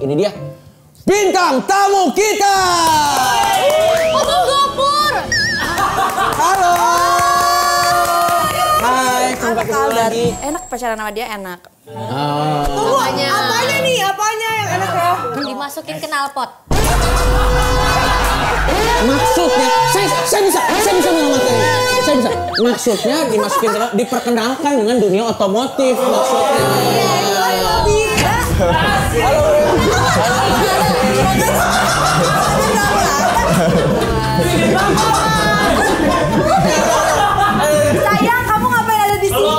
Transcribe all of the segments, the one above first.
ini dia bintang tamu kita. Abang Gopur. Halo. Hai, sampai ketemu lagi. Enak pacaran sama dia, enak. Oh. Apanya nih? Apanya yang enak ya? Dimasukin knalpot. Maksudnya, saya bisa mengamatkan ini. Saya bisa. Maksudnya dimasukin diperkenalkan dengan dunia otomotif maksudnya. Sayang, kamu ngapain ada di sini?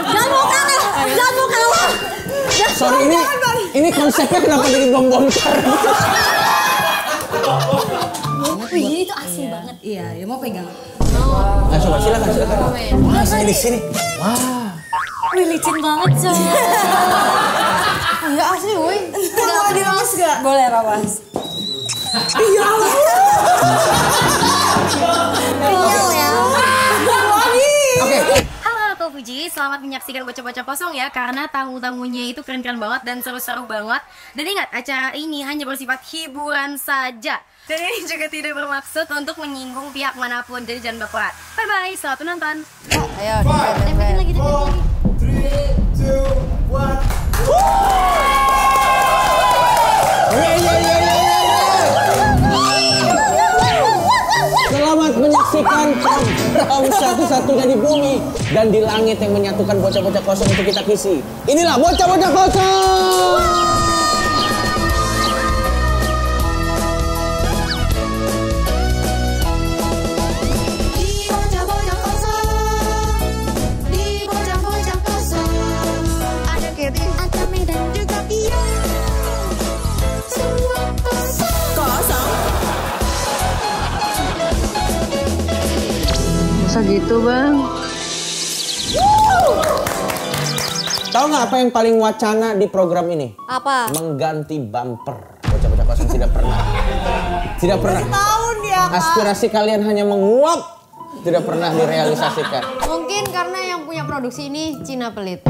Jangan mau kalah. Sorry, ini konsepnya kenapa jadi bom-bomcar? Wih, itu asli banget. Iya, ya mau pegang. Coba silakan. Wah, saya di sini. Wah. Wih, licin banget, coy. Enggak asli, woi. Mau diramas gak? Boleh, ramas. Iya. Real ya. Oke. Halo aku Fuji, selamat menyaksikan Bocah-Bocah Kosong ya. Karena tamu-tamunya itu keren-keren banget dan seru-seru banget. Dan ingat, acara ini hanya bersifat hiburan saja. Dan ini juga tidak bermaksud untuk menyinggung pihak manapun. Jadi jangan baperan. Bye-bye, selamat menonton. Ayo, tempetin lagi. 3, 2, 1. Selamat menyaksikan program satu-satunya di bumi dan di langit yang menyatukan bocah-bocah kosong untuk kita kisi. Inilah Bocah-Bocah Kosong. Masa gitu, Bang? Tahu nggak apa yang paling wacana di program ini? Apa? Mengganti bumper. Bocah-bocah kosong tidak pernah. Tidak pernah. Tahun dia, Kak. Aspirasi kalian hanya menguap, tidak pernah direalisasikan. Mungkin karena yang punya produksi ini Cina pelit.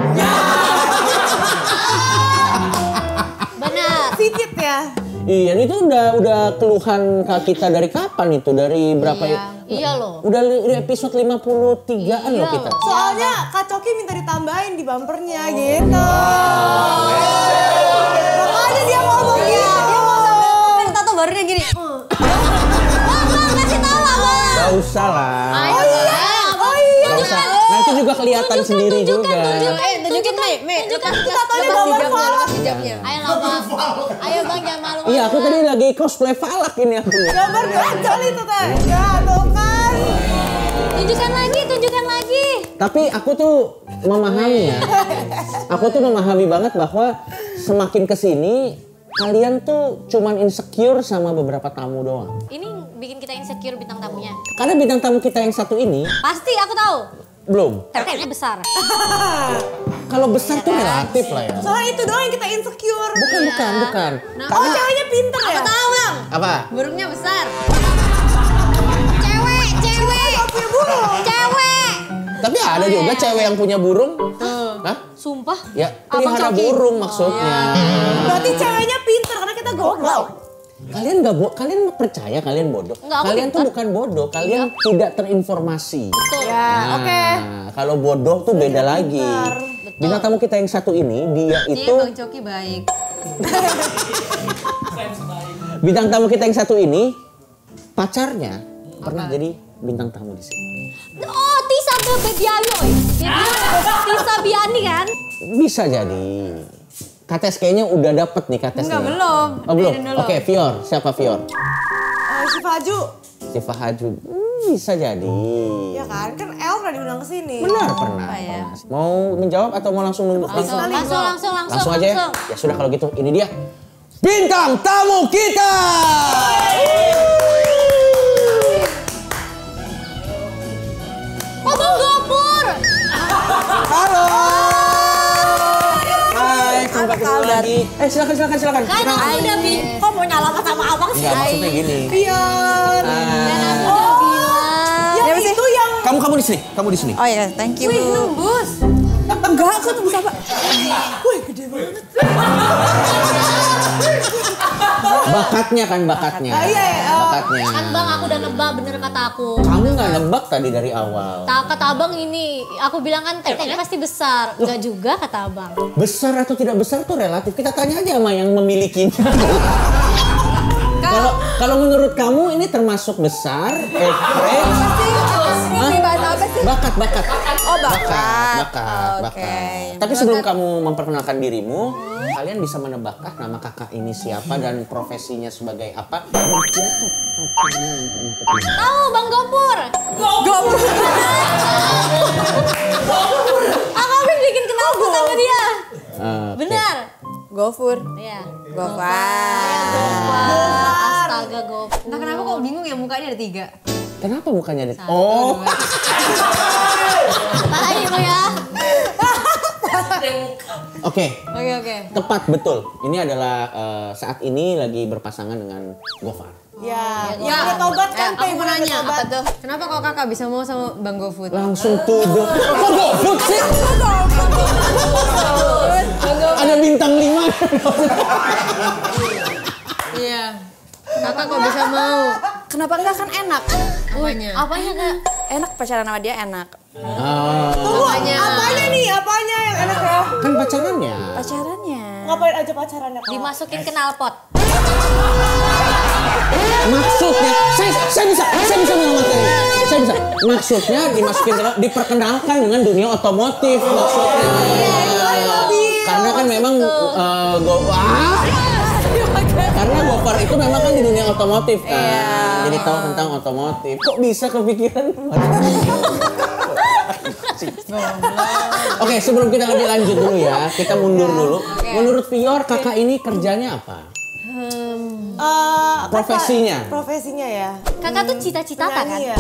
Benar. Sedikit ya. Iya, itu udah keluhan kita dari kapan itu? Dari berapa ya? Iya loh. Udah di episode 53-an loh kita. Soalnya Kak Coki minta ditambahin di bumpernya gitu. Makanya dia ngomongnya. Dia ngomong. Tato barunya gini. Bang, kasih tahu Bang. Gak usah lah. Oh iya. Gak usah. Nanti juga kelihatan sendiri juga. Tunjukin, Mei. Lepas Tatonya gambar falak. hijabnya. Ayo lah Bang. Ayo Bang, jangan malu. Iya, aku tadi lagi cosplay falak ini aku. Gambar gajol itu teh. Ya, tuh kan. Tunjukkan lagi. Tapi aku tuh memahami ya. Aku tuh memahami banget bahwa semakin kesini kalian tuh cuman insecure sama beberapa tamu doang. Ini bikin kita insecure bintang tamunya. Karena bintang tamu kita yang satu ini Pasti aku tahu. belum. Tetenya besar. Kalau besar tuh relatif lah ya. Soalnya itu doang yang kita insecure. Bukan. Oh, ceweknya pinter ya? Tahu Bang. Apa? Burungnya besar. Cewek. Punya burung. Cewek. Tapi ada juga cewek yang punya burung. Hah? Sumpah. Ya, pelihara burung maksudnya. Berarti ceweknya pinter karena kita goblok. Kalian percaya kalian bodoh? Enggak, aku Kalian tuh bukan bodoh, kalian tidak terinformasi. Ya, oke. Nah, kalau bodoh tuh beda lagi. Bintang tamu kita yang satu ini, dia itu Bang Coki baik. bintang tamu kita yang satu ini pacarnya pernah jadi bintang tamu di sini. Oh, Tisa Bebiano. Tisa Biani kan? Bisa jadi. Kates kayaknya udah dapet nih katesnya. Enggak, belum. Oh, belum. Biarin dulu. Oke, Fior. Siapa Fior? Si Faju. Si Fahaju. Bisa jadi. Ya kan? Kan El pernah diundang ke sini. Benar pernah. ya? Mau menjawab atau mau langsung nunggu? Langsung Langsung aja ya? Ya sudah kalau gitu, ini dia bintang tamu kita. Abang Gopur. Halo. Hai, sampai ketemu lagi. Silakan. Kan udah Bi. Kok mau nyalakan sama abang sih? Enggak, maksudnya gini. Pion. Ah, Oh, di sini, kamu di sini. Oh iya, thank you. Wih, nembus. Enggak, aku nembus apa? Wih, gede banget. Bakatnya kan, bakatnya. Bakatnya. Kan bang, aku udah nebak bener kata aku. Kamu nggak nebak tadi dari awal. Kata abang ini, aku bilang kan tetenya pasti besar. Enggak juga kata abang. Besar atau tidak besar tuh relatif. Kita tanya aja sama yang memilikinya. Kalau menurut kamu ini termasuk besar, bakat. Oh, bakat. Bakat. Tapi sebelum kamu memperkenalkan dirimu, kalian bisa menebakkah nama kakak ini siapa dan profesinya sebagai apa? Tahu Bang Gopur. Gopur. Aku habis bikin kenal sama dia. Benar. Gofur. Iya. Gofar. Astaga Gopur. Nah kenapa kok bingung ya mukanya ada 3? Kenapa mukanya ada? Oh. Tahan lo ya. Oke. Oke. Tepat betul. Ini adalah saat ini lagi berpasangan dengan Gofar. Ya. Ya, tobat kan, aku mau nanya tobat. apa tuh? Kenapa kok kakak bisa mau sama Bang GoFood? Langsung tuduh. Kok GoFood sih? Ada bintang 5. Iya. Kakak kok bisa mau? Kenapa enggak, kan enak? Apanya? Apanya Kak? Enak pacaran sama dia enak. Apanya? Apanya yang enak ya? Kan pacarannya. Pacarannya. Ngapain aja pacarannya kak? Dimasukin knalpot. Maksudnya, saya bisa mengamatkan. Saya bisa. Maksudnya dimasukin diperkenalkan dengan dunia otomotif maksudnya. Karena kan memang karena Gofar itu memang kan di dunia otomotif kan. Jadi tahu tentang otomotif. Kok bisa kepikiran? Oke, sebelum kita lebih lanjut dulu ya, kita mundur dulu. Menurut Pior, kakak ini kerjanya apa? Profesinya? Profesinya ya. Kakak tuh cita-cita kan? Penyanyi ya.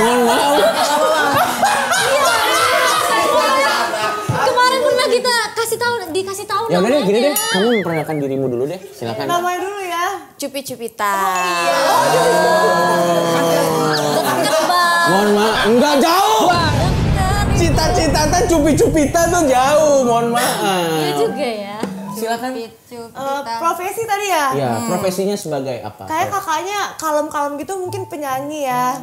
Mohon maaf. Kemarin pernah kita dikasih tahu Ya udah deh, namanya. gini deh. Kamu memperkenalkan dirimu dulu deh. Silakan. Namanya dulu ya. Cupi-cupita. Deket Bang. Mohon maaf, enggak jauh. Cita-cita kan cupi-cupita tuh jauh. Mohon maaf. Iya juga ya. Silakan. Profesi tadi ya. Ya, profesinya sebagai apa? Kayak kakaknya kalem-kalem gitu, mungkin penyanyi ya.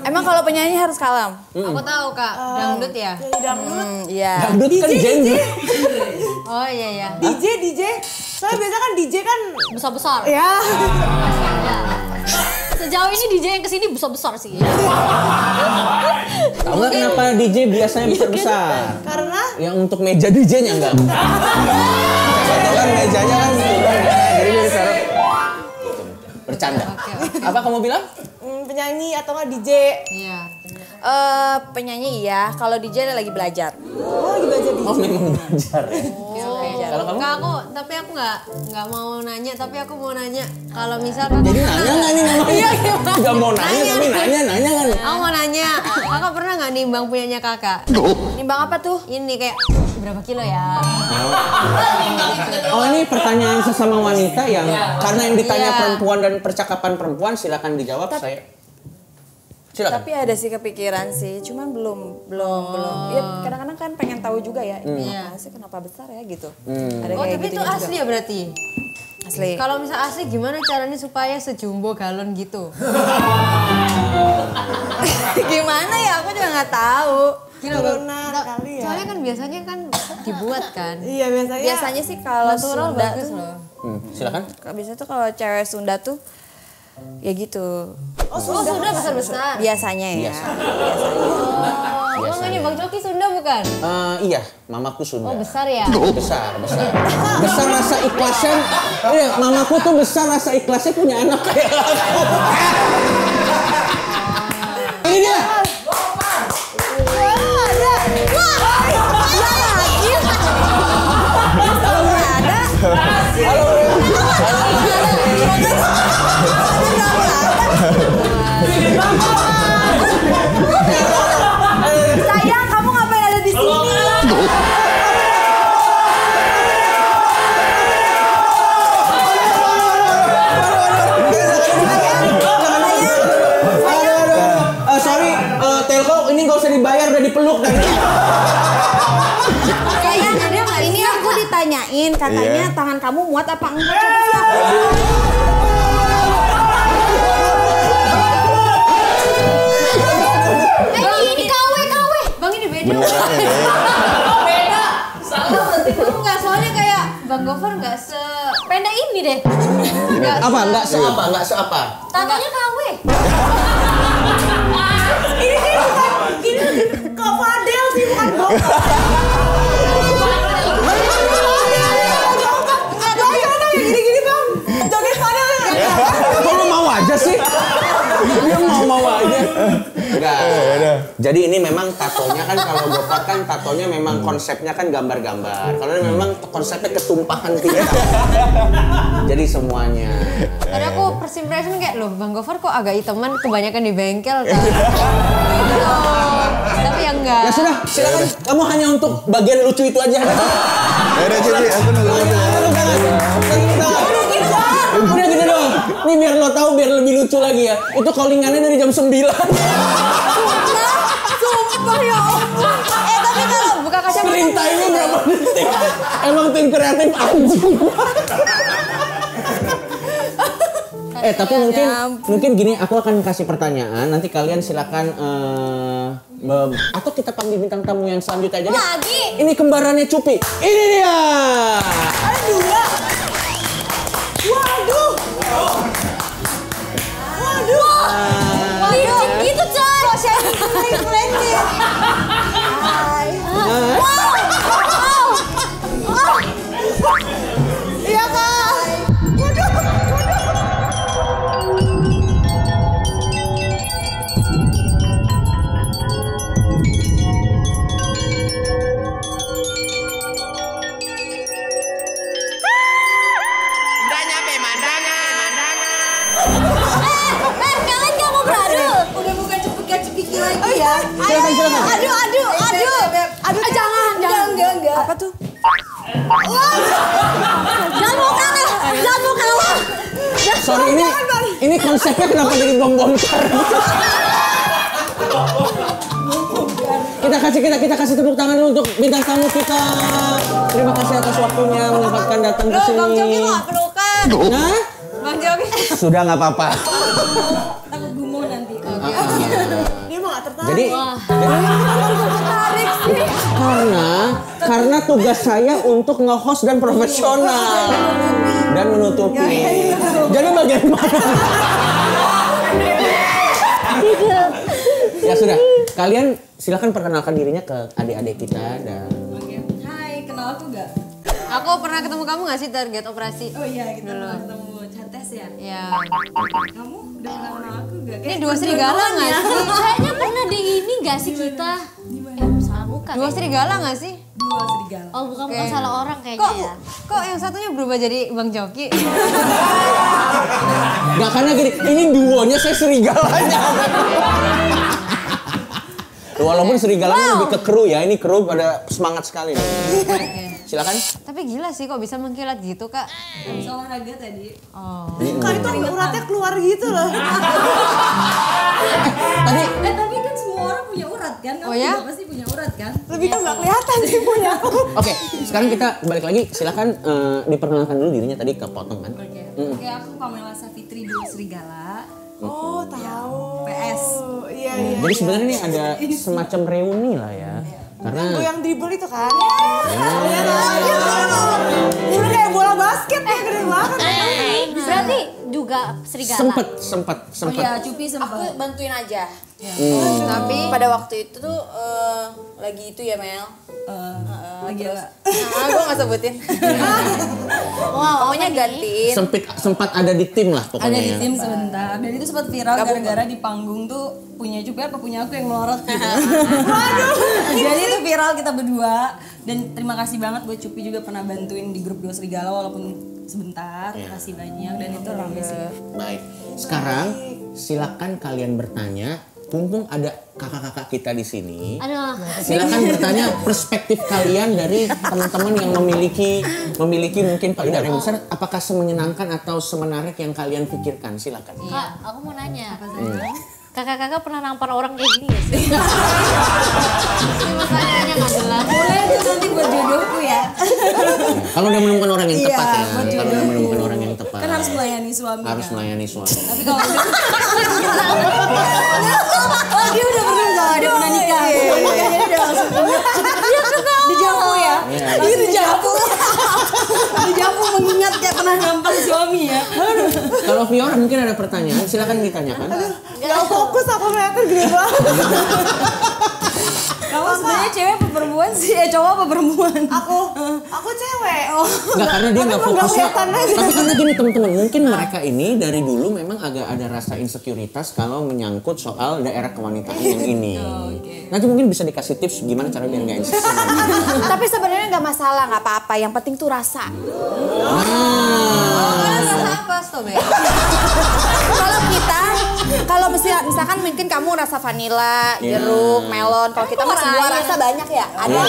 Emang kalau penyanyi harus kalem? Aku tahu Kak, dangdut ya? Jadi dangdut. Iya. Dangdut kan genre. Oh iya. DJ. Soalnya biasa kan DJ kan. Besar-besar. Ya. Sejauh ini DJ yang kesini besar-besar sih. Tahu nggak kenapa DJ biasanya besar-besar? Karena Yang untuk meja DJ-nya enggak. Kan mejanya kan jadi besar. Bercanda. Apa kamu bilang? penyanyi atau nggak DJ. Iya. Penyanyi iya, kalau DJ lagi belajar. Oh lagi belajar DJ. Oh memang belajar ya? Kalau kamu? Tapi aku nggak mau nanya, tapi aku mau nanya kalau misal kakak Jadi nanya nggak nih namanya? Iya, Gak mau nanya tapi nanya kan? Aku mau nanya, kakak pernah nggak nimbang punyanya kakak? Nimbang apa tuh? Ini kayak berapa kilo ya? Oh ini pertanyaan sesama wanita yang karena yang ditanya Iya. perempuan dan percakapan perempuan silakan dijawab saya. Silakan. Tapi ada sih kepikiran sih, cuman belum. Ya kadang-kadang kan pengen tahu juga ya, ini apa sih kenapa besar ya gitu. Ada Oh kayak tapi itu gitunya asli juga. ya berarti? Asli. Kalau misal asli gimana caranya supaya sejumbo galon gitu? Gimana ya? Aku juga nggak tahu. Turunan kali ya. Soalnya kan biasanya kan dibuat kan. Iya biasanya. Biasanya sih kalau Natural Sunda bagus tuh, loh. Silakan. biasanya tuh kalau cewek Sunda tuh ya gitu. Oh Sunda besar-besar. Biasanya ya. Oh ini Bang Coki Sunda bukan? Iya, mamaku Sunda. Oh besar ya? Besar. Besar rasa ikhlasnya. Iya, mamaku tuh besar rasa ikhlasnya punya anak kayak aku. Ini dia. Sayang, kamu ngapain ada di sini? nanyain katanya Iya. tangan kamu muat apa enggak, coba siap. Ini KW. Bang ini beda. Beneran ya? Beda. Salah berarti kamu nggak, soalnya kayak Bang Gofar nggak Penda ini deh. Apa? Enggak seapa? Enggak seapa? Tatonya KW. Ini Kak Fadel sih, bukan Gofar. Gini-gini bang, joget Fadel ya. Kok lu mau aja sih? Dia mau aja. Enggak. Jadi ini memang tatonya kan kalau Gofar kan tatonya memang konsepnya kan gambar-gambar. Kalau ini memang konsepnya ketumpahan kita. Jadi semuanya. Tadi aku first impression kayak, loh Bang Gofar kok agak hitaman, kebanyakan di bengkel kan. Gitu. Tapi yang enggak. Ya sudah, silakan. Kamu hanya untuk bagian lucu itu aja. Udah Cici, aku nunggu Udah gitu dong. Nih biar lo tahu, biar lebih lucu lagi ya. Itu callingannya dari jam 9. Sumpah ya ampun. Tapi kalau buka kaca Screen time-nya berapa detik? Emang tim kreatif anjing. Tapi mungkin gini, aku akan kasih pertanyaan. Nanti kalian silakan atau kita panggil bintang tamu yang selanjutnya aja deh. Lagi. Ini kembarannya Cupi. Ini dia. Aduh ya. Waduh. Licin gitu coy. Kok Shelly splendid. Hai. Iya Kak. Kalian gak mau beradu? udah bukan cepik-cepiki lagi ya. Silakan. Aduh, jangan. Apa tuh? Jangan mau kalah. Sorry, ini konsepnya kenapa jadi bom-bomkar? Kita kasih tepuk tangan dulu untuk bintang tamu kita. Terima kasih atas waktunya menyempatkan datang ke sini. Bang Joki lo nggak pelukan. Nah, Bang Joki. sudah nggak apa-apa. Takut gumoh nanti. Dia mah gak tertarik. Jadi karena tugas saya untuk nge-host dan profesional dan menutupi. Jadi bagaimana? Ya sudah, kalian silakan perkenalkan dirinya ke adik-adik kita dan. Hai, kenal aku gak? Aku pernah ketemu kamu nggak sih target operasi? Oh iya, kita pernah ketemu Cantes ya. Ya. Kamu udah kenal aku gak? Ini dua serigala nggak sih? Kayaknya pernah di ini gak sih kita? Salah bukan. Dua serigala nggak sih? Dua serigala. Oh bukan salah orang Kok kayaknya ya. kok yang satunya berubah jadi Bang Joki? Nggak, karena gini, ini duonya saya serigalanya. Walaupun serigalanya lebih ke kru ya, ini kru pada semangat sekali. Silakan. Tapi gila sih kok bisa mengkilat gitu kak? Habis olahraga tadi. Oh. Kak itu uratnya keluar gitu loh. Tapi kan semua orang punya urat kan? Kamu Oh ya? juga pasti punya urat kan? Lebih kan gak kelihatan sih punya aku. Oke, sekarang kita balik lagi. Silakan diperkenalkan dulu dirinya, tadi kepotong kan. Oke, aku Pamela Savitri Dua Serigala. Oh tahu. PS. Iya. Jadi sebenarnya ini ada semacam reuni lah ya. Karena Yang dribble itu kan? Dulu kayak bola basket ya, gede banget. Berarti juga serigala. sempet. Oh iya, Cupi sempat. Aku bantuin aja. Tapi Pada waktu itu tuh lagi itu ya Mel. Lagi Gue gak sebutin. Wow, Pokoknya gantiin. sempat ada di tim lah ada pokoknya. di ya. tim sebentar. Dan itu sempat viral gara-gara di panggung tuh punya Cupi apa punya aku yang melorot gitu. Waduh. Jadi itu viral kita berdua. Dan terima kasih banget buat Cupi juga pernah bantuin di grup Dua Serigala walaupun sebentar. Kasih banyak dan itu rame sih. Baik. Sekarang silakan kalian bertanya. Mumpung ada kakak-kakak kita di sini. Aduh. Silakan bertanya perspektif kalian dari teman-teman yang memiliki mungkin payudara yang besar, apakah semenyenangkan atau semenarik yang kalian pikirkan? Silakan. Kak, aku mau nanya. Kakak-kakak pernah nampar orang kayak gini gak sih? Ini pertanyaannya gak jelas. Boleh itu nanti buat jodohku ya. Kalau udah menemukan orang yang tepat ya. buat Kalau udah menemukan orang yang tepat. Kan harus melayani suami. Harus kan? melayani suami. Tapi kalau oh dia udah pernah nikah. Dia udah langsung dijamu ya. Iya dijamu. Dijamu mengingat kayak pernah nampang suami ya. Kalau Fiora mungkin ada pertanyaan, silakan ditanyakan. Gak fokus aku ngeliatnya gede banget. Kamu sebenarnya cewek apa perempuan sih? Cowok apa perempuan? Aku cewek. Oh. Enggak, karena dia nggak fokusnya. kelihatan aja. Tapi karena gini teman-teman, mungkin mereka ini dari dulu memang agak ada rasa insekuritas kalau menyangkut soal daerah kewanitaan yang ini. Nanti mungkin bisa dikasih tips gimana cara biar nggak insecure. Tapi sebenarnya nggak masalah, nggak apa-apa. Yang penting tuh rasa. Rasa apa, Stobe? Kalau kita, kalau misalkan mungkin kamu rasa vanila, jeruk, melon. Kalau kita mah semua rasa banyak ya. Ada.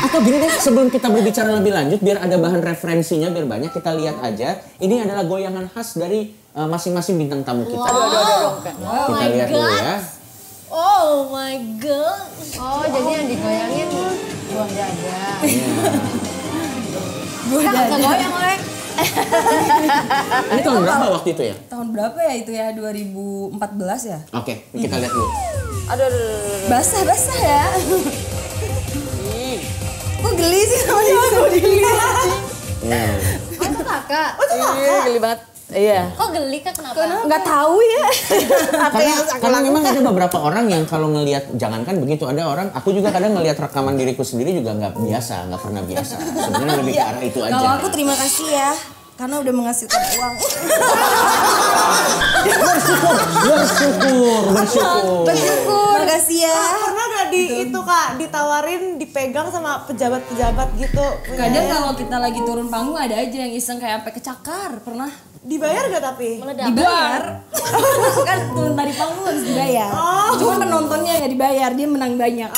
Atau gini deh, sebelum kita berbicara lebih lanjut, biar ada bahan referensinya, biar banyak kita lihat aja. Ini adalah goyangan khas dari masing-masing bintang tamu kita. Kita lihat dulu ya. Oh my god. Oh, jadi yang digoyangin buah dada. Buah dada. Goyang, Lek. Ini tahun berapa waktu itu ya? Tahun berapa ya itu ya? 2014 ya? Oke, kita lihat dulu. Aduh. Basah ya. Kok geli sih sama dia? Geli. Oh, itu kakak. Geli banget. Iya. Kok geli Kak, kenapa? Nggak tahu ya. Karena memang ada beberapa orang yang kalau ngelihat, jangankan begitu, ada orang, aku juga kadang ngelihat rekaman diriku sendiri juga nggak pernah biasa. Sebenarnya lebih ke arah itu aja. Kalau aku terima kasih ya. Karena udah menghasilkan uang. Bersyukur. Terima kasih ya. Pernah gak itu Kak, ditawarin, dipegang sama pejabat-pejabat gitu? Kadang kalau kita lagi turun panggung ada aja yang iseng kayak sampai kecakar. Pernah? Dibayar gak tapi? Dibayar. Kan turun dari panggung harus dibayar. Cuma penontonnya nggak dibayar, dia menang banyak.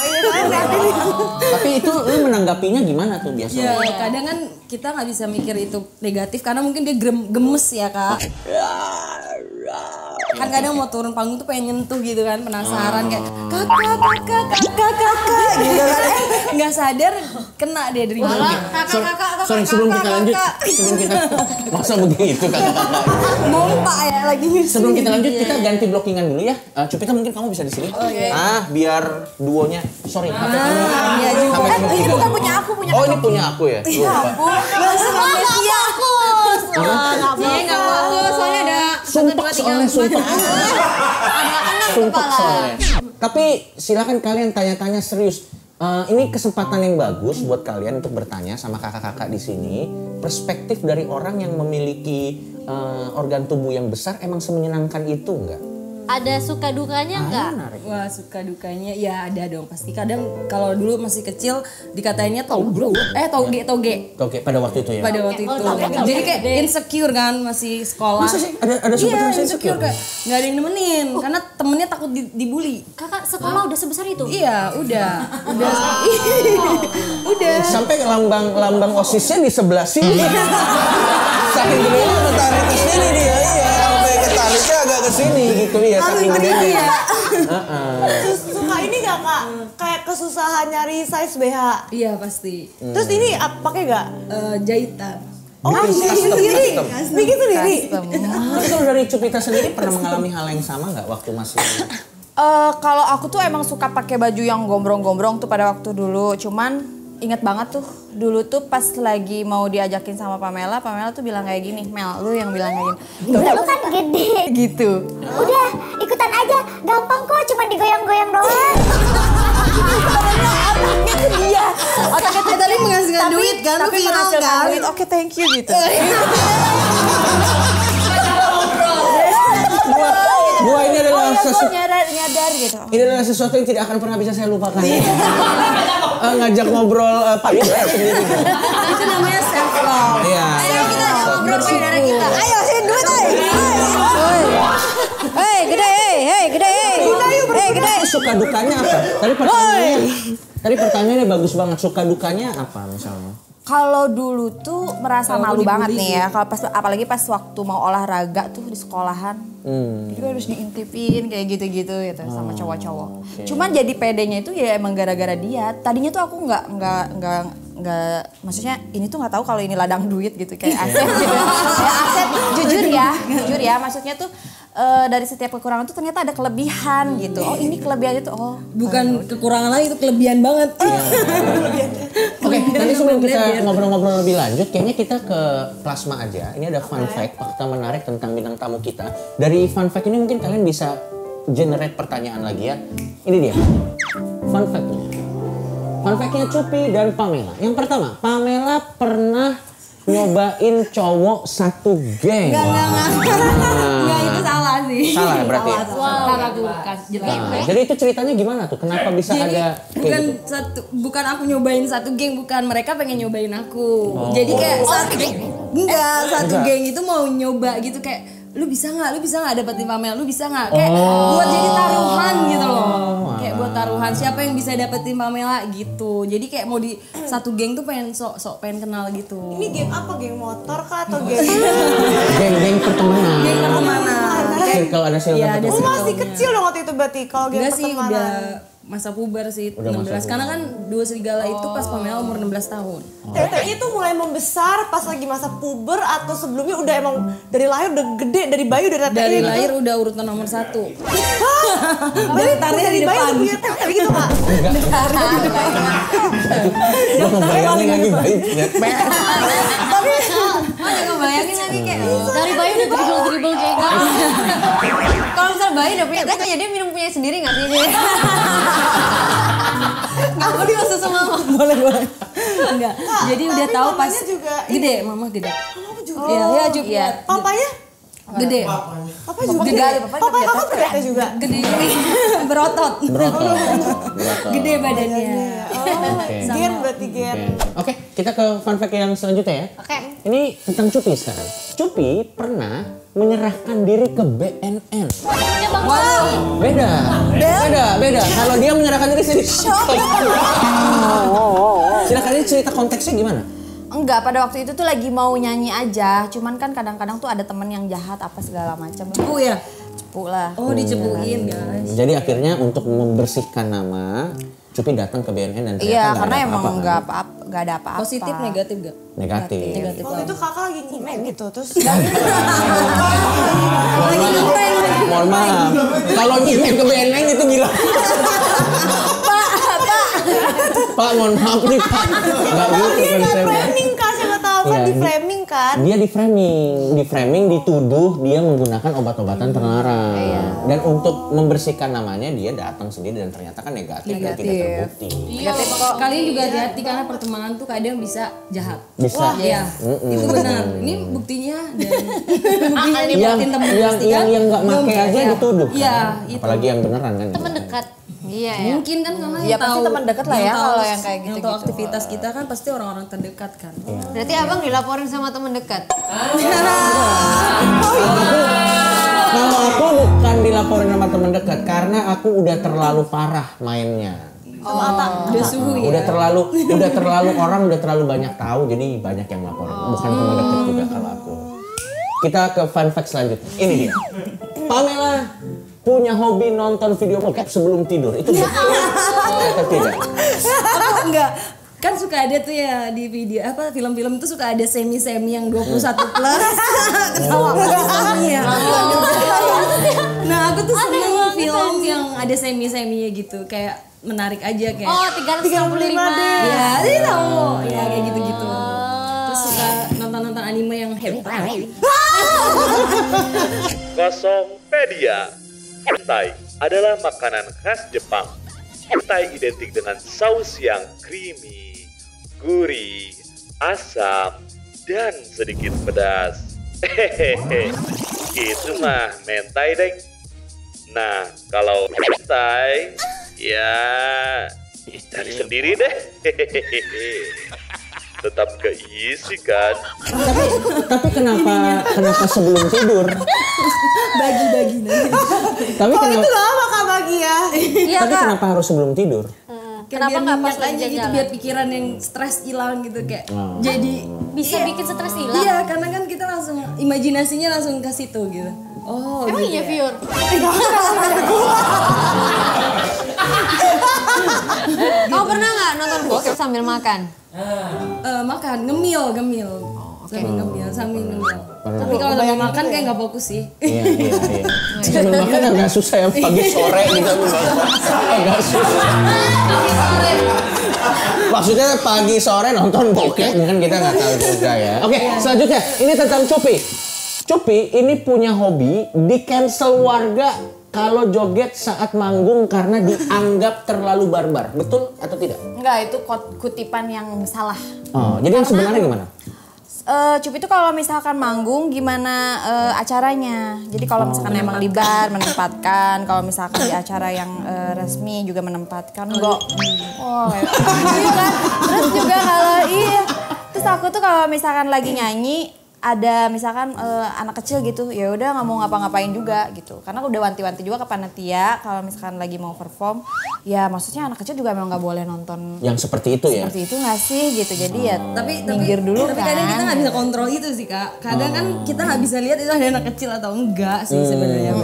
Tapi itu lu menanggapinya gimana tuh biasanya? Ya kadang kan kita nggak bisa mikir itu negatif karena mungkin dia gemes ya Kak. Kan kadang mau turun panggung tuh pengen nyentuh gitu kan, penasaran kayak kakak gitu kan. Nggak sadar kena dia dari bawah. Sorry, sebelum kita lanjut, masa begitu kakak-kakak? Mompa ya lagi nyusul. Sebelum kita lanjut, kita ganti blockingan dulu ya. Cupita mungkin kamu bisa di sini. Biar duonya. Sorry, HP kamu. Iya juga. Ini bukan punya aku, punya Oh, ini punya aku ya? Lupa. Langsung amnesia. Nggak fokus, soalnya ada Sumpah soalnya sumpah. Sumpah soalnya. Tapi silakan kalian tanya-tanya serius. Ini kesempatan yang bagus buat kalian untuk bertanya sama kakak-kakak di sini. Perspektif dari orang yang memiliki organ tubuh yang besar emang semenyenangkan itu enggak? Ada suka dukanya nggak? Wah suka dukanya ya ada dong pasti. Kadang kalau dulu masih kecil dikatainnya toge. Oke, pada waktu itu ya? Pada waktu itu. Jadi kayak insecure kan masih sekolah. Masa sih? Ada sempat Iya rasa insecure kayak nggak ada yang nemenin. Karena temennya takut dibully. Kakak sekolah udah sebesar itu? Iya udah. Udah. Sampai lambang OSISnya di sebelah sini. Saking gedenya ketarik ke sini dia, iya. Sampai ketariknya agak ke sini gitu ya, saking gedenya. Suka ini gak Kak? Kayak kesusahan nyari size BH. Iya pasti. Terus ini pakai gak? Jahitan. Oh, bikin sendiri. Bikin sendiri. Tapi kalau dari Cupita sendiri pernah mengalami hal yang sama nggak waktu masih? Kalau aku tuh emang suka pakai baju yang gombrong-gombrong tuh pada waktu dulu. Cuman inget banget tuh dulu tuh pas lagi mau diajakin sama Pamela tuh bilang kayak gini, Mel, lu yang bilang kayak gini. Lu kan gede. Gitu. Udah, ikutan aja. Gampang kok, cuma digoyang-goyang doang. Itu dia. Otaknya Tadi menghasilkan duit kan, lu tapi viral menghasilkan kan? duit. Oke, thank you gitu. Gua ini adalah sesuatu. Nyadar gitu. Ini adalah sesuatu yang tidak akan pernah bisa saya lupakan. Ngajak ngobrol Pak Indra sendiri. Itu namanya self love. Iya. Ayo kita ngobrol saudara kita. Ayo sini duit Hei, gede, hei, gede. Hei, gede. Suka dukanya apa? Tadi pertanyaannya bagus banget. Suka dukanya apa misalnya? Kalau dulu tuh merasa malu banget nih ya, kalau apalagi pas waktu mau olahraga tuh di sekolahan, jadi harus diintipin kayak gitu sama cowok-cowok. Okay. Cuman jadi pedenya itu ya emang gara-gara dia. Tadinya tuh aku nggak nggak, maksudnya ini tuh nggak tahu kalau ini ladang duit gitu kayak aset gitu. Kayak aset, jujur ya, maksudnya tuh dari setiap kekurangan tuh ternyata ada kelebihan gitu. Oh ini kelebihannya tuh, oh bukan kekurangan lagi, itu kelebihan banget. Oke, nanti sebelum kita ngobrol-ngobrol lebih lanjut, kayaknya kita ke plasma aja. Ini ada fun fact, fakta menarik tentang bintang tamu kita. Dari fun fact ini mungkin kalian bisa generate pertanyaan lagi ya. Ini dia, fun fact-nya. Fun fact-nya Cupi dan Pamela. Yang pertama, Pamela pernah nyobain cowok satu geng. Enggak, itu salah sih. Salah ya berarti? Ntar aku jelasin. Nah, jadi itu ceritanya gimana tuh? Kenapa bisa Jadi, ada kayak gitu? bukan aku nyobain satu geng, bukan, mereka pengen nyobain aku. Jadi kayak satu geng itu mau nyoba gitu kayak lu bisa nggak dapetin Pamela, lu bisa nggak, kayak buat jadi taruhan gitu loh, kayak buat taruhan siapa yang bisa dapetin Pamela gitu. Jadi kayak mau di satu geng tuh pengen sok pengen kenal gitu. Ini geng apa? Geng motor kah atau geng? Geng pertemanan. Geng pertemanan. Circle ada circle. Iya, ada Lu circle. masih kecil dong waktu itu berarti kalau geng Enggak sih, pertemanan. udah masa puber sih, 16. Karena kan Dua Serigala itu pas Pamela umur 16 tahun. TTI itu mulai membesar pas lagi masa puber atau sebelumnya udah emang dari lahir udah gede, dari bayi udah TTI Dari gitu? lahir udah urutan nomor 1. Daftarnya di dari bayi depan. udah punya TTI gitu Kak? Gue ngebayangin lagi bayi. Oh jangan bayangin lagi kayak Dari bayi udah dribble kayak gitu. kalau misal bayi udah punya TTI ya dia minum punya sendiri nggak sih dia? Nggak mau dia susu mama. Boleh. Enggak. Jadi udah tapi tahu pas mamanya juga gede, mama gede. Mama juga. Iya, Jup. Iya. Papanya? Gede. Papa juga Gede. gede. Papa Papa gede. kakak ternyata juga. Gede. Berotot. Berotot. Gede badannya. Oke. Gen berarti gen. Oke, kita ke fun fact yang selanjutnya ya. Oke. Ini tentang Cupi sekarang. Cupi pernah menyerahkan diri ke BNN. Beda. Kalau dia menyerahkan diri sendiri. Silakan ini cerita konteksnya gimana? Enggak, pada waktu itu tuh lagi mau nyanyi aja, cuman kan kadang-kadang tuh ada temen yang jahat apa segala macam. Cepu ya? Cepu lah. Oh, dicepuin, guys. Jadi akhirnya untuk membersihkan nama, Cupi datang ke BNN dan ternyata Iya, nggak karena ada emang apa-apa, nggak ada apa-apa. Positif negatif gak? Negatif. Waktu itu kakak lagi nyimek gitu terus. Mohon maaf. Kalau nyimek ke BNN itu gila. Pak, mohon maaf nih Pak. Nggak gitu Dia konsepnya. framing Kak, siapa tahu kan Iya, di framing kan. Dia di framing dituduh dia menggunakan obat-obatan terlarang. Dan untuk membersihkan namanya dia datang sendiri dan ternyata kan negatif. Dan tidak terbukti. Negatif kok. Kalian juga hati-hati karena pertemanan tuh kadang bisa jahat. Bisa. Iya, itu benar. Ini buktinya dan buktinya dibuatin temen yang nggak make aja dituduh. Iya, kan? itu. Apalagi yang beneran kan. Teman dekat. Iya ya. Mungkin kan karena Ya, pasti teman dekat lah ya kalau yang kayak Yang gitu-gitu. tahu aktivitas kita kan pasti orang-orang terdekat kan. Berarti abang dilaporin sama teman dekat. Kalau aku bukan dilaporin sama teman dekat karena aku udah terlalu parah mainnya. Udah suhu ya. Udah terlalu orang udah terlalu banyak tahu jadi banyak yang laporin. Bukan teman dekat juga kalau aku. Kita ke fun fact selanjutnya. Ini dia. Pamela punya hobi nonton video bokep sebelum tidur. Itu betul atau tidak? Aku enggak. Kan suka ada tuh ya di video apa film-film tuh suka ada semi-semi yang 21 plus. Ketawa ya. Nah, aku tuh seneng film yang ada semi-seminya gitu, kayak menarik aja kayak. Oh, 365 deh. Ya, sih tahu. Ya kayak gitu-gitu. Terus suka nonton-nonton anime yang hentai. Kosongpedia. Hentai adalah makanan khas Jepang. Hentai identik dengan saus yang creamy, gurih, asam, dan sedikit pedas. Hehehe, itu mah mentai deng. Nah, kalau hentai, ya cari sendiri deh. Hehehe. Tetap keisi kan? Tapi kenapa sebelum tidur? Bagi-bagi nanti. Tapi Oh kenapa? itu lama Kak bagi ya. Iya, Tapi Kak. kenapa harus sebelum tidur? Kenapa nggak pas aja lagi gitu jalan? biar pikiran yang stres hilang gitu kayak. Oh. Jadi Bisa iya. bikin stres hilang. Iya, karena kan kita langsung imajinasinya langsung ke situ gitu. Oh, Emang gitu iya, ya. Fiur? Kamu pernah nggak nonton bokep sambil makan? Makan, ngemil. Sambil ngemil. Tapi kalau lama makan kayak nggak fokus sih. Iya. Sambil makan agak susah ya, pagi sore gitu. Agak susah. Maksudnya pagi sore nonton bokep, kan kita nggak tahu juga ya. Oke, selanjutnya ini tentang Cupi. Cupi ini punya hobi di cancel warga kalau joget saat manggung karena dianggap terlalu barbar. Betul atau tidak? Enggak, itu kutipan yang salah. Oh, jadi yang sebenarnya gimana? Cupi itu kalau misalkan manggung gimana acaranya. Jadi kalau misalkan emang di bar menempatkan, kalau misalkan di acara yang resmi juga menempatkan. Enggak. Iya kan? Terus juga kalau terus aku tuh kalau misalkan lagi nyanyi ada misalkan anak kecil gitu, ya udah nggak mau ngapa-ngapain juga gitu. Karena udah wanti-wanti juga ke panitia kalau misalkan lagi mau perform, ya maksudnya anak kecil juga memang nggak boleh nonton yang seperti itu ya. Seperti itu nggak sih gitu. Jadi ya tapi minggir dulu tapi kan. kadang kita nggak bisa kontrol itu sih Kak. Kadang kan kita nggak bisa lihat itu ada anak kecil atau enggak sih sebenarnya.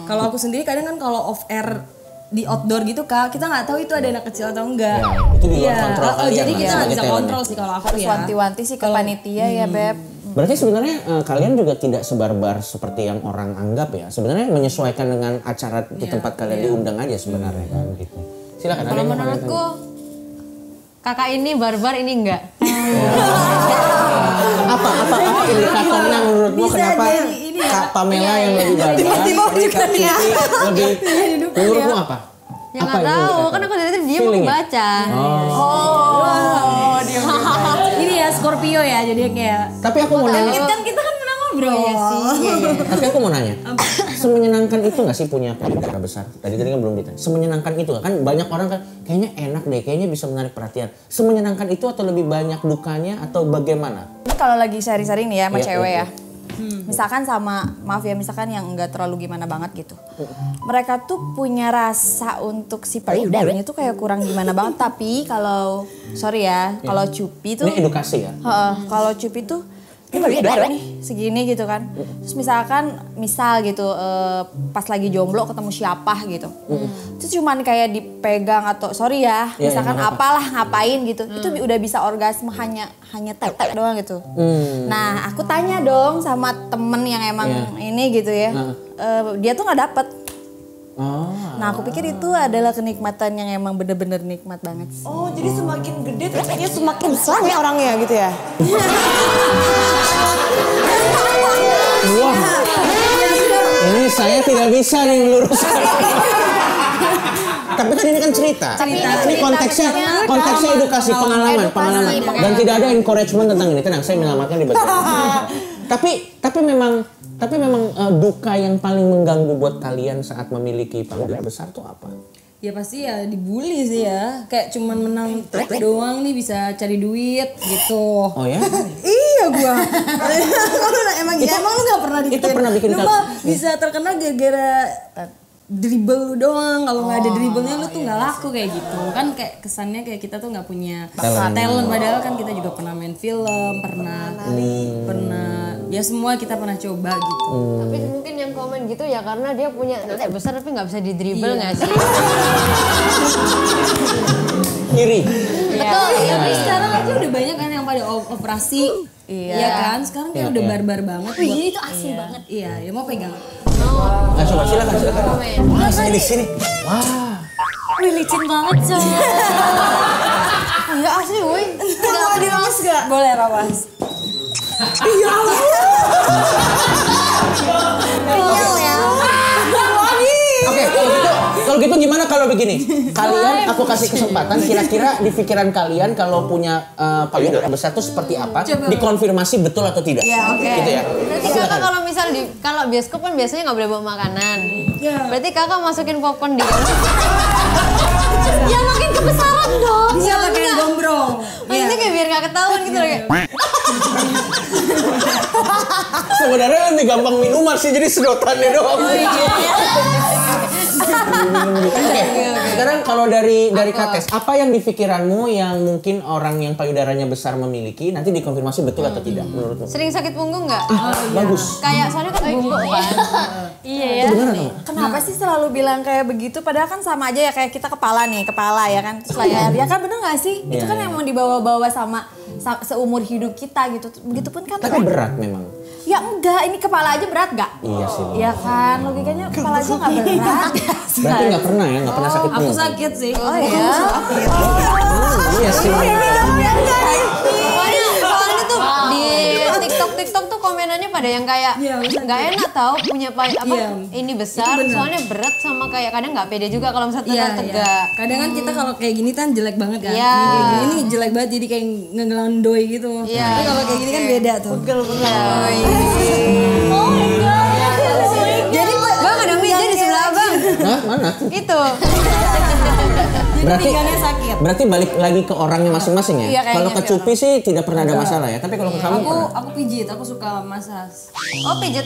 Kalau aku sendiri kadang kan kalau off air di outdoor gitu Kak, kita nggak tahu itu ada anak kecil atau enggak. Ya, itu di luar kontrol kalian. Jadi kita nggak bisa kontrol sih kalau aku ya. Wanti-wanti sih ke panitia ya Beb. Berarti sebenarnya kalian juga tidak sebarbar seperti yang orang anggap ya. Sebenarnya menyesuaikan dengan acara di tempat kalian diundang aja sebenarnya kan gitu. Silakan. Kalau menurutku kakak ini barbar, ini enggak. Apa indikatornya menurutmu kenapa Kak Pamela yang lebih barbar? Lebih menurutmu apa? Ya nggak tahu, kan aku dari tadi diam aku baca. Ini ya Scorpio ya, jadi kayak. Tapi aku mau nanya. Kan kita kan pernah ngobrol. Iya sih. Tapi aku mau nanya. Semenyenangkan itu nggak sih punya payudara besar? Tadi kan belum ditanya. Semenyenangkan itu kan banyak orang kan kayaknya enak deh, kayaknya bisa menarik perhatian. Semenyenangkan itu atau lebih banyak dukanya atau bagaimana? Kalau lagi sehari-hari nih ya sama cewek ya. Misalkan sama, maaf ya, misalkan yang enggak terlalu gimana banget gitu. Mereka tuh punya rasa untuk si payudaranya tuh kayak kurang gimana banget. Tapi kalau, sorry ya, kalau Cupi tuh. Ini edukasi ya? Kalau Cupi tuh, ini payudara nih, segini gitu kan. Terus misal gitu, pas lagi jomblo ketemu siapa gitu. Terus cuman kayak dipegang atau, sorry ya, misalkan apalah ngapain gitu. Itu udah bisa orgasme hanya tek-tek doang gitu. Nah aku tanya dong sama temen yang emang ini gitu ya. Dia tuh gak dapet. Nah aku pikir itu adalah kenikmatan yang emang bener-bener nikmat banget sih. Oh jadi semakin gede ternyata semakin besar ya orangnya gitu ya? Wah, ini saya tidak bisa nih meluruskan. Tapi kan ini kan cerita. Ini konteksnya edukasi, pengalaman. Dan tidak ada encouragement tentang ini. Tenang, saya menyelamatkan di bagian ini. Tapi memang duka yang paling mengganggu buat kalian saat memiliki payudara besar tuh apa? Ya pasti ya dibully sih ya. Kayak cuman menang doang nih bisa cari duit gitu. Oh ya? Iya gua. Emang lu gak pernah Itu pernah bikin lu mah bisa terkenal gara-gara dribble lu doang. Kalau nggak ada dribblenya lu tuh nggak laku kayak gitu. Kan kayak kesannya kayak kita tuh nggak punya talent. Padahal kan kita juga pernah main film, pernah ya semua kita pernah coba gitu. Tapi mungkin yang komen gitu ya karena dia punya tete besar tapi nggak bisa di dribble nggak sih? Iri. Betul. Tapi sekarang aja udah banyak kan yang pada operasi. Iya kan? Sekarang kayak udah barbar banget. Ini tuh asli banget. Iya, ya mau pegang. Nah, coba silakan. Wah, saya di sini. Wah. Wih licin banget coy. Enggak asli woi. Mau diramas gak? Boleh rawas. Iya Allah. ya. Oke, kalau gitu gimana kalau begini? Kalian aku kasih kesempatan kira-kira di pikiran kalian kalau punya payudara besar tuh seperti apa? Dikonfirmasi betul atau tidak? Ya, oke. Gitu ya. Berarti kakak kalau misal kalau bioskop kan biasanya nggak boleh bawa makanan. Berarti kakak masukin popcorn di Ya makin kebesaran dong. Bisa pakai gombrong. Maksudnya kayak biar nggak ketahuan gitu loh kayak. Sebenarnya lebih gampang minuman sih, jadi sedotannya doang. Oke. sekarang kalau dari Kates, apa yang di pikiranmu yang mungkin orang yang payudaranya besar memiliki, nanti dikonfirmasi betul atau tidak menurutmu? Sering sakit punggung nggak? Bagus. Kayak soalnya kan bungkuk kan. Iya ya. Kenapa sih selalu bilang kayak begitu? Padahal kan sama aja ya kayak kita kepala ya kan. Terus layar, ya kan bener nggak sih? Itu kan emang dibawa-bawa sama seumur hidup kita gitu. Begitupun kan. Tapi berat memang. Ya enggak, ini kepala aja berat nggak? Iya sih. Iya kan, logikanya kepala aja nggak berat. Berarti nggak pernah ya, nggak pernah sakit Aku punggung. sakit sih. Oh iya. Iya sih. Soalnya tuh di TikTok tuh komenannya pada yang kayak nggak enak tahu punya ini besar, soalnya berat sama kayak kadang nggak pede juga kalau misalnya tegak. Kadang kan kita kalau kayak gini kan jelek banget kan. Iya. Ini jelek banget jadi kayak ngegelandoy gitu. Iya. Tapi kalau kayak gini kan beda tuh. Jadi bang ada meja di sebelah bang. Hah? Mana? Itu. Berarti balik lagi ke orangnya masing-masing ya? Iya, Kalau ke kayaknya Cupi sih tidak pernah ada masalah ya, tapi kalau ke kamu pernah? Aku pijit, aku suka massage. Oh pijet.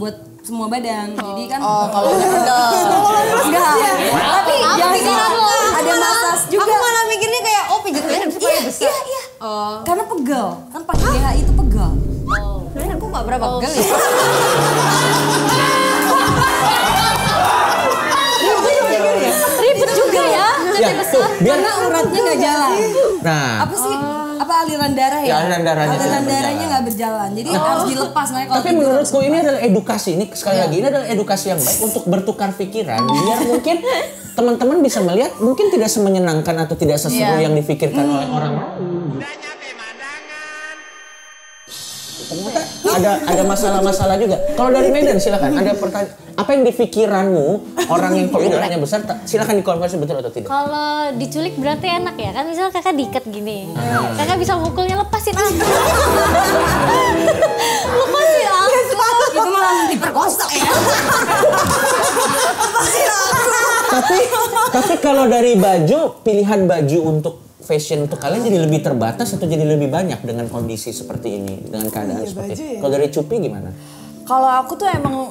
Buat semua badan. Jadi kan Kalau udah pegel. enggak. Tapi Apa pikiran lo? ada massage juga. Aku malah mikirnya kayak pijet badan supaya besar. Iya. Oh. Karena pegel. Kan pakai GHI itu pegel. Keren aku nggak berapa pegel ya. Ribet juga ya. Ya, tuh, biar Karena uratnya nggak jalan. nah, Apa sih? Apa aliran darah ya? Ya, aliran darahnya tidak Aliran darahnya berjalan. nggak berjalan. Jadi harus dilepas. Makanya kalau tapi tidur menurutku ini adalah edukasi. Ini sekali lagi ini adalah edukasi yang baik untuk bertukar pikiran biar mungkin teman-teman bisa melihat mungkin tidak semenyenangkan atau tidak seseru yang dipikirkan oleh orang. Ternyata ada masalah-masalah juga. Kalau dari Medan silakan. Ada pertanyaan. Apa yang di pikiranmu orang yang payudaranya besar? Silakan dikonfirmasi betul atau tidak. Kalau diculik berarti enak ya kan? Misal kakak diikat gini, kakak bisa mukulnya lepasin aku. Lepasin aku. itu malah langsung diperkosa ya. Tapi kalau dari baju, pilihan baju untuk fashion untuk kalian jadi lebih terbatas atau jadi lebih banyak dengan kondisi seperti ini, dengan keadaan seperti ini. Kalau dari Cupi gimana? Kalau aku tuh emang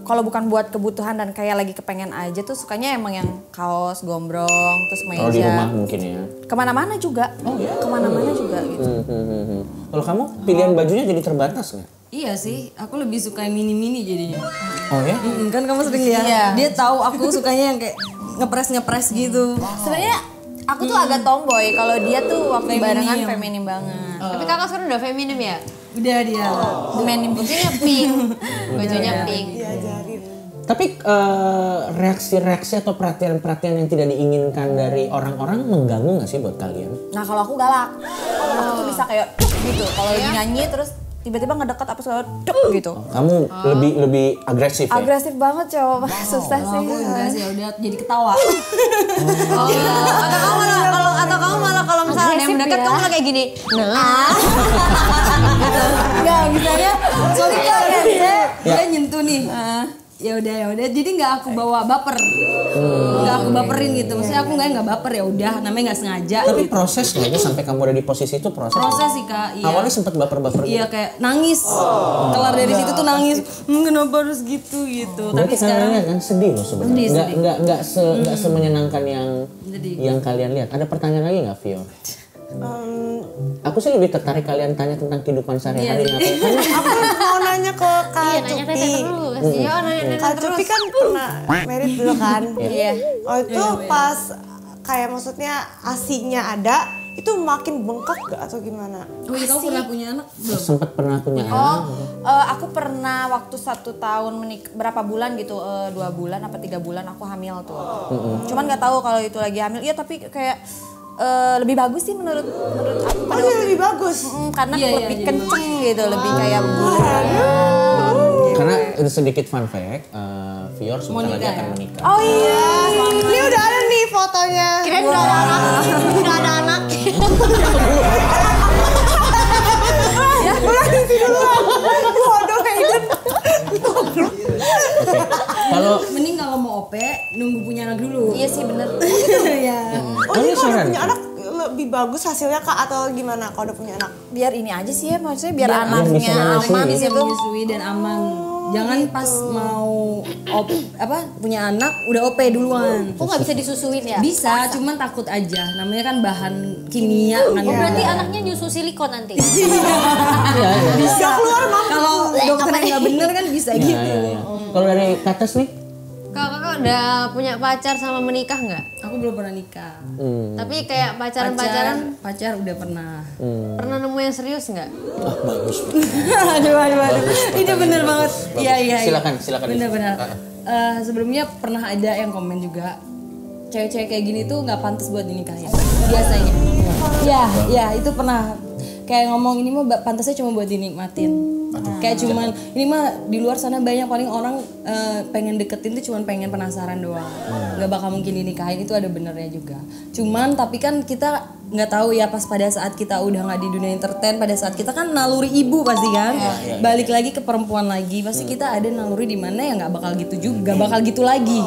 kalau bukan buat kebutuhan dan kayak lagi kepengen aja tuh sukanya emang yang kaos, gombrong, terus meja. Kalau di rumah mungkin ya. Kemana-mana juga. Oh ya? Kemana-mana juga gitu. Kalau kamu pilihan bajunya jadi terbatas nggak? Iya sih, aku lebih suka yang mini-mini jadinya. Oh ya? Kan kamu sering lihat. Iya. Dia tahu aku sukanya yang kayak ngepres gitu. Sebenarnya aku tuh agak tomboy. Kalau dia tuh waktu Feminim. barengan feminim banget. Tapi kakak sekarang udah feminim ya? Udah dia. Feminim Bajunya pink. Bajunya pink. Tapi reaksi-reaksi atau perhatian-perhatian yang tidak diinginkan dari orang-orang mengganggu nggak sih buat kalian? Nah kalau aku galak. Aku tuh bisa kayak gitu. Kalau nyanyi terus tiba-tiba ngedeket apa segala gitu. Kamu lebih agresif ya? Agresif banget coba. Susah sih. Aku enggak sih, udah jadi ketawa. Atau kamu malah kalau misalnya ada yang Agresif mendekat ya. kamu malah kayak gini. Nah. Enggak, misalnya sorry Kak, dia nyentuh nih. Ya udah, jadi nggak aku bawa baper, nggak aku baperin gitu. Maksudnya aku nggak baper, ya udah, namanya nggak sengaja. Tapi gitu. prosesnya itu sampai kamu ada di posisi itu proses sih Kak, iya. Awalnya sempat baper-baper Iya kayak nangis, kelar dari situ tuh nangis. Kenapa harus gitu. Berarti Tapi sekarang kalian kan sedih loh sebenarnya. Sedih. Nggak semenyenangkan yang kalian lihat. Ada pertanyaan lagi nggak, Vio? Aku sih lebih tertarik kalian tanya tentang kehidupan sehari-hari ngapain. Karena Aku mau nanya ke Kak Iya nanya Cupi. teteh terus. Iya, nanya Kak Cupi kan pernah merit dulu kan? Iya. Oh itu pas kayak maksudnya asinya ada, itu makin bengkak gak atau gimana? Oh iya, kamu pernah punya anak belum? sempat pernah punya Oh, anak. aku pernah waktu 1 tahun berapa bulan gitu, 2 bulan apa 3 bulan aku hamil tuh. Cuman nggak tahu kalau itu lagi hamil. Iya tapi kayak lebih bagus sih menurut aku. Oh iya lebih bagus. Karena Iya, lebih iya. kenceng gitu, lebih kayak bulan. Karena itu sedikit fun fact, Vior sebentar lagi akan menikah. Oh iya, ini udah ada nih fotonya. Kirain udah ada anak. Udah ada anak. Ya, ulangi dulu. Bodoh Hayden. Kalau Mending kalau mau OP nunggu punya anak dulu. Iya sih bener. Iya. Oh ini kalau udah punya anak lebih bagus hasilnya Kak atau gimana kalau udah punya anak? Biar ini aja sih ya, maksudnya biar bisa anaknya menyusui. aman Bisa gitu. menyusui dan aman. Jangan pas mau punya anak udah OP duluan. Oh nggak bisa disusuin ya? Bisa, cuman takut aja. Namanya kan bahan kimia kan. Oh berarti anaknya nyusu silikon nanti? Bisa keluar mama. Kalau dokter yang nggak bener kan bisa gitu. Kalau dari Kates nih? Kakak udah punya pacar sama menikah nggak? Aku belum pernah nikah. Tapi kayak pacaran-pacaran? Pacar udah pernah. Pernah nemu yang serius nggak? Bagus. Aduh. Ini bener banget. Iya. Silakan. Bener. Sebelumnya pernah ada yang komen juga. Cewek-cewek kayak gini tuh nggak pantas buat dinikahin. Biasanya. Ya itu pernah. Kayak ngomong ini mah pantasnya cuma buat dinikmatin. Kayak cuman ini mah di luar sana banyak paling orang pengen deketin tuh cuman pengen penasaran doang. Gak bakal mungkin dinikahin, itu ada benernya juga. Cuman tapi kan kita nggak tahu ya pas pada saat kita udah nggak di dunia entertain, pada saat kita kan naluri ibu pasti kan. Balik lagi ke perempuan lagi, pasti kita ada naluri di mana ya nggak bakal gitu juga, bakal gitu lagi.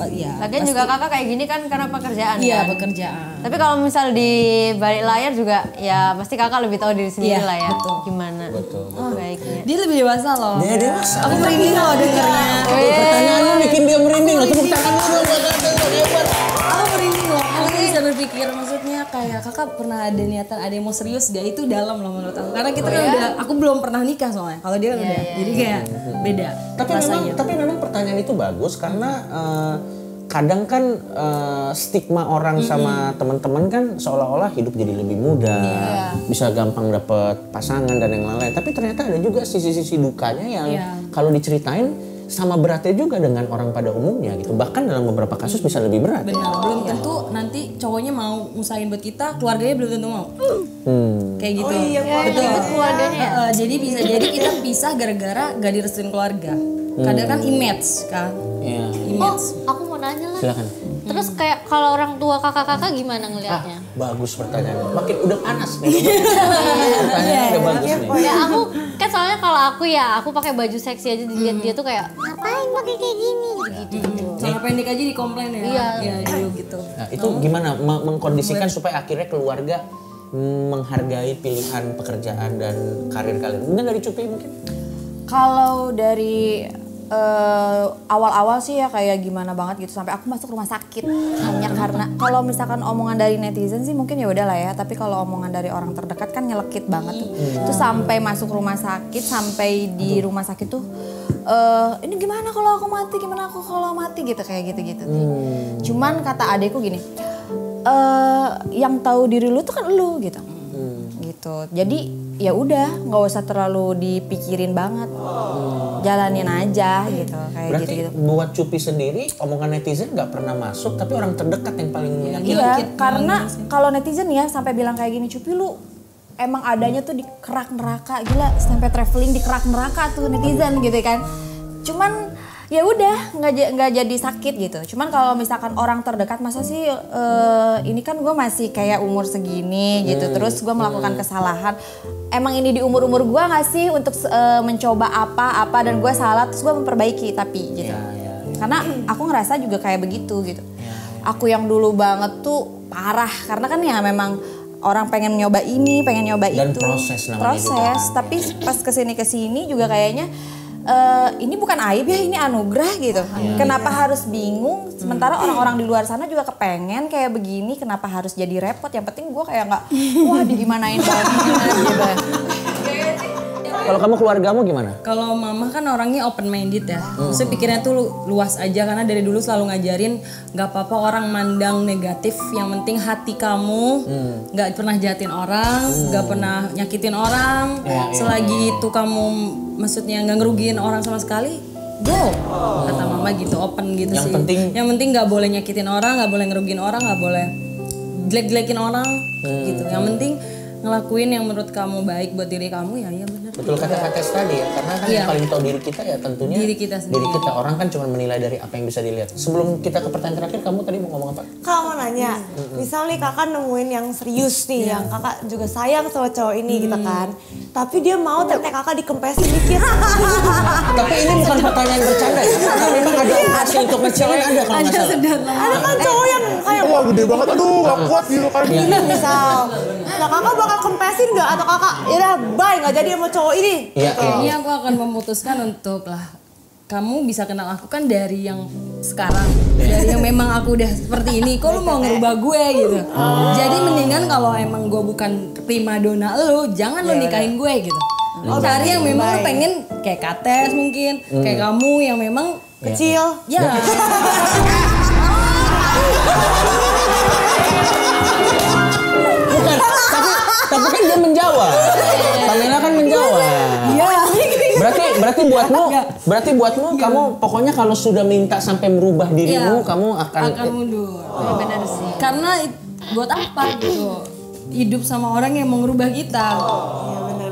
Iya. Lagian juga kakak kayak gini kan karena pekerjaan. Iya, kan? pekerjaan. Tapi kalau misal di balik layar juga ya pasti kakak lebih tahu diri sendiri lah ya. Betul. Gimana? Betul. Baiknya. Dia lebih dewasa loh. Dia dewasa. Aku merinding loh dengernya. Pertanyaannya bikin dia merinding loh. Tepuk tangan dulu buat hebat. Aku merinding loh. Aku bisa berpikir maksudnya kayak kakak pernah ada niatan ada yang mau serius gak, itu dalam loh menurut aku. Karena kita kan udah, aku belum pernah nikah soalnya. Kalau dia udah. Jadi kayak beda. Tapi memang pertanyaan itu bagus karena kadang kan stigma orang sama teman-teman kan seolah-olah hidup jadi lebih mudah, bisa gampang dapet pasangan dan yang lain-lain. Tapi ternyata ada juga sisi-sisi dukanya yang kalau diceritain sama beratnya juga dengan orang pada umumnya gitu. Bahkan dalam beberapa kasus bisa lebih berat. Benar, belum tentu nanti cowoknya mau ngusahain buat kita, keluarganya belum tentu mau. Kayak gitu. Oh iya, betul. Keluarganya ya? Jadi bisa jadi kita pisah gara-gara gak direstuin keluarga. Kadang kan image kan. Oh, aku mau nanya lah. Silakan. Terus kayak kalau orang tua kakak-kakak gimana ngelihatnya? Bagus pertanyaannya. Makin udah panas nih. Pertanyaannya udah bagus nih. Ya aku kan soalnya kalau aku pakai baju seksi aja dilihat dia tuh kayak Ngapain pakai kayak gini? gitu. Celana pendek aja dikomplain ya. Iya, dulu gitu. Nah, itu gimana mengkondisikan supaya akhirnya keluarga menghargai pilihan pekerjaan dan karir kalian? Mungkin dari Cupi mungkin? Kalau dari awal-awal sih ya kayak gimana banget gitu sampai aku masuk rumah sakit hanya karena kalau misalkan omongan dari netizen sih mungkin ya udah lah ya, tapi kalau omongan dari orang terdekat kan nyelekit banget tuh. Itu sampai masuk rumah sakit, sampai di rumah sakit tuh ini gimana kalau aku mati, gimana aku kalau mati gitu kayak gitu-gitu. Cuman kata adekku gini, yang tahu diri lu tuh kan lu gitu. Gitu. Jadi ya udah nggak usah terlalu dipikirin banget, jalanin aja gitu kayak berarti gitu. Buat Cupi sendiri omongan netizen nggak pernah masuk, tapi orang terdekat yang paling menyakiti. Iya, karena kalau netizen ya sampai bilang kayak gini, Cupi lu emang adanya tuh di kerak neraka, gila sampai traveling di kerak neraka tuh netizen gitu kan. Cuman ya udah nggak jadi sakit gitu. Cuman kalau misalkan orang terdekat masa sih ini kan gue masih kayak umur segini gitu, terus gue melakukan kesalahan. Emang ini di umur gue nggak sih untuk mencoba apa dan gue salah terus gue memperbaiki tapi gitu. Karena aku ngerasa juga kayak begitu gitu. Aku yang dulu banget tuh parah karena kan ya memang orang pengen nyoba ini, pengen nyoba dan itu. proses juga. Tapi pas kesini juga kayaknya ini bukan aib ya, ini anugerah gitu. Kenapa harus bingung? Sementara orang-orang di luar sana juga kepengen kayak begini, kenapa harus jadi repot? Yang penting gue kayak nggak, wah digimanain banget gitu. Kalau kamu keluargamu gimana? Kalau mama kan orangnya open minded ya. Maksudnya pikirnya tuh luas aja karena dari dulu selalu ngajarin nggak apa-apa orang mandang negatif, yang penting hati kamu nggak pernah jahatin orang, nggak pernah nyakitin orang. Selagi itu kamu maksudnya nggak ngerugiin orang sama sekali, go. Kata mama gitu, open gitu yang sih. Yang penting nggak boleh nyakitin orang, nggak boleh ngerugiin orang, nggak boleh jelek-jelekin orang gitu. Yang penting ngelakuin yang menurut kamu baik buat diri kamu ya benar. Betul kata Kates tadi ya, karena kan yang paling tahu diri kita ya tentunya diri kita sendiri. Diri kita, orang kan cuma menilai dari apa yang bisa dilihat. Sebelum kita ke pertanyaan terakhir, kamu tadi mau ngomong apa? Kak mau nanya, misal nih kakak nemuin yang serius nih, yang kakak juga sayang sama cowok ini gitu kan. Tapi dia mau tete kakak dikempesin dikit. Tapi ini bukan pertanyaan bercanda ya, karena memang ada opsi untuk ngecilin ada kalau nggak salah. Ada kan cowok yang kayak wah gede banget, aduh gak kuat gitu kan. ini misal. Nah kakak bakal kakak kempesin nggak atau kakak ya bye nggak jadi sama cowok ini? Iya. Kayaknya aku akan memutuskan untuk lah. Kamu bisa kenal aku kan dari yang sekarang, dari yang memang aku udah seperti ini. Kok lu mau ngerubah gue gitu? Jadi mendingan kalau emang gue bukan primadona lu, jangan lu nikahin gue gitu. Cari yang memang lu pengen kayak Kates mungkin, kayak kamu yang memang kecil. Ya. Bukan, tapi kan dia menjawab. Pamela kan menjawab. Iya. Berarti buatmu kamu pokoknya kalau sudah minta sampai merubah dirimu, kamu akan mundur. Benar sih. Karena buat apa gitu? Hidup sama orang yang mau ngerubah kita.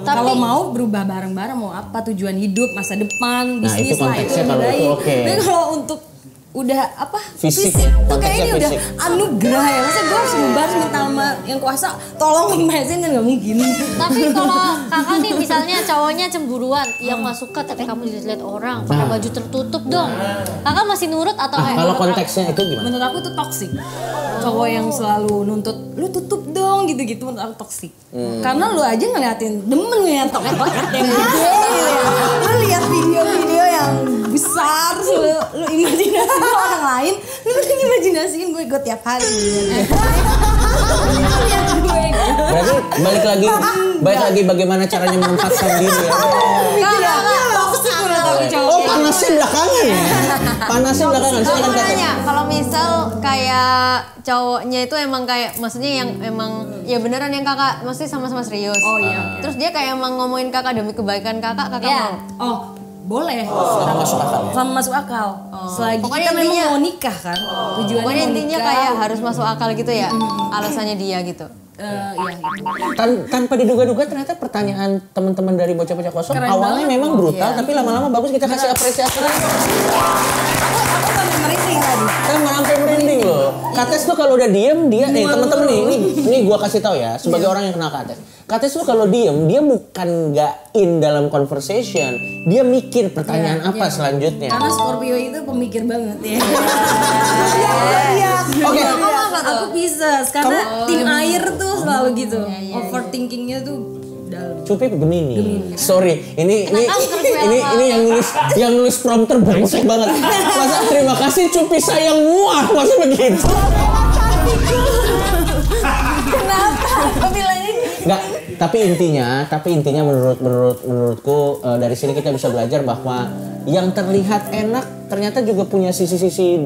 Kalau mau berubah bareng-bareng, mau apa tujuan hidup, masa depan, bisnis lah itu lebih baik. Tapi kalau untuk udah apa fisik tuh kayaknya udah anugerah ya, masa gue harus ngebahas minta sama yang kuasa tolong kempesin kan nggak mungkin. Tapi kalau kakak nih misalnya cowoknya cemburuan, yang nggak suka tapi kamu dilihat orang pakai baju tertutup dong, kakak masih nurut atau kalau konteksnya itu gimana? Menurut aku tuh toksik. Cowok yang selalu nuntut lu tutup dong gitu-gitu menurut aku toksik. Karena lu aja ngeliatin demen ngeliat yang gitu ya. Lu lihat video-video yang besar, lu imajinasi orang lain, lu mending imajinasiin gue tiap hari. Berarti balik lagi bagaimana caranya menempatkan diri ya. Oh panasnya belakangan ya? Panasnya belakangan. Silakan katanya. Kalau misal kayak cowoknya itu emang kayak maksudnya yang emang ya beneran yang kakak maksudnya sama-sama serius. Oh iya. Terus dia kayak emang ngomongin kakak demi kebaikan kakak mau. Oh boleh. Sama masuk akal. Selagi pokoknya kita memang mau nikah kan. Tujuannya pokoknya mau intinya nikah. kayak harus masuk akal gitu ya. Alasannya dia gitu. Iya. Tanpa diduga-duga ternyata pertanyaan teman-teman dari bocah-bocah kosong keren awalnya banget. Memang brutal tapi lama-lama bagus, kita kasih apresiasi. Aku merinding tadi. Kan sampai merinding loh. Kates tuh kalau udah diem dia teman-teman nih ini gua kasih tahu ya sebagai orang yang kenal Kates. Kates tuh kalau diem dia bukan nggak in dalam conversation, dia mikir pertanyaan apa selanjutnya. Karena Scorpio itu pemikir banget ya. Oke. Aku Pisces karena tim air tuh selalu gitu. Overthinkingnya tuh dalam. Cupi Gemini. Sorry, ini yang nulis prompter brengsek banget. Masa terima kasih Cupi sayangmu, masa begitu? Kenapa? Kok bilangnya Enggak, tapi intinya menurutku dari sini kita bisa belajar bahwa yang terlihat enak ternyata juga punya sisi-sisi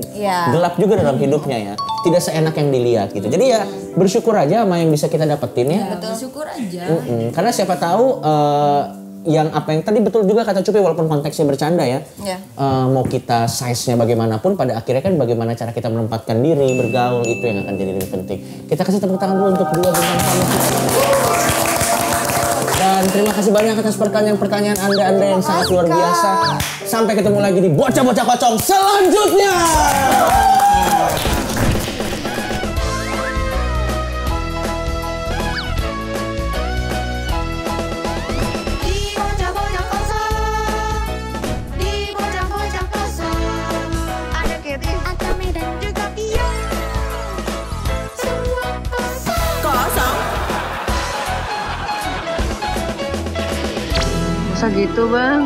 gelap juga dalam hidupnya ya. Tidak seenak yang dilihat gitu. Jadi ya bersyukur aja sama yang bisa kita dapetin ya. Betul, syukur aja. Karena siapa tahu yang apa yang tadi betul juga kata Cupi walaupun konteksnya bercanda ya. Mau kita size-nya bagaimanapun pada akhirnya kan bagaimana cara kita menempatkan diri, bergaul itu yang akan jadi lebih penting. Kita kasih tepuk tangan dulu untuk dua bintang tamu kita. Dan terima kasih banyak atas pertanyaan-pertanyaan Anda yang sangat luar biasa. Sampai ketemu lagi di Bocah-Bocah Pocong selanjutnya. Masa gitu bang?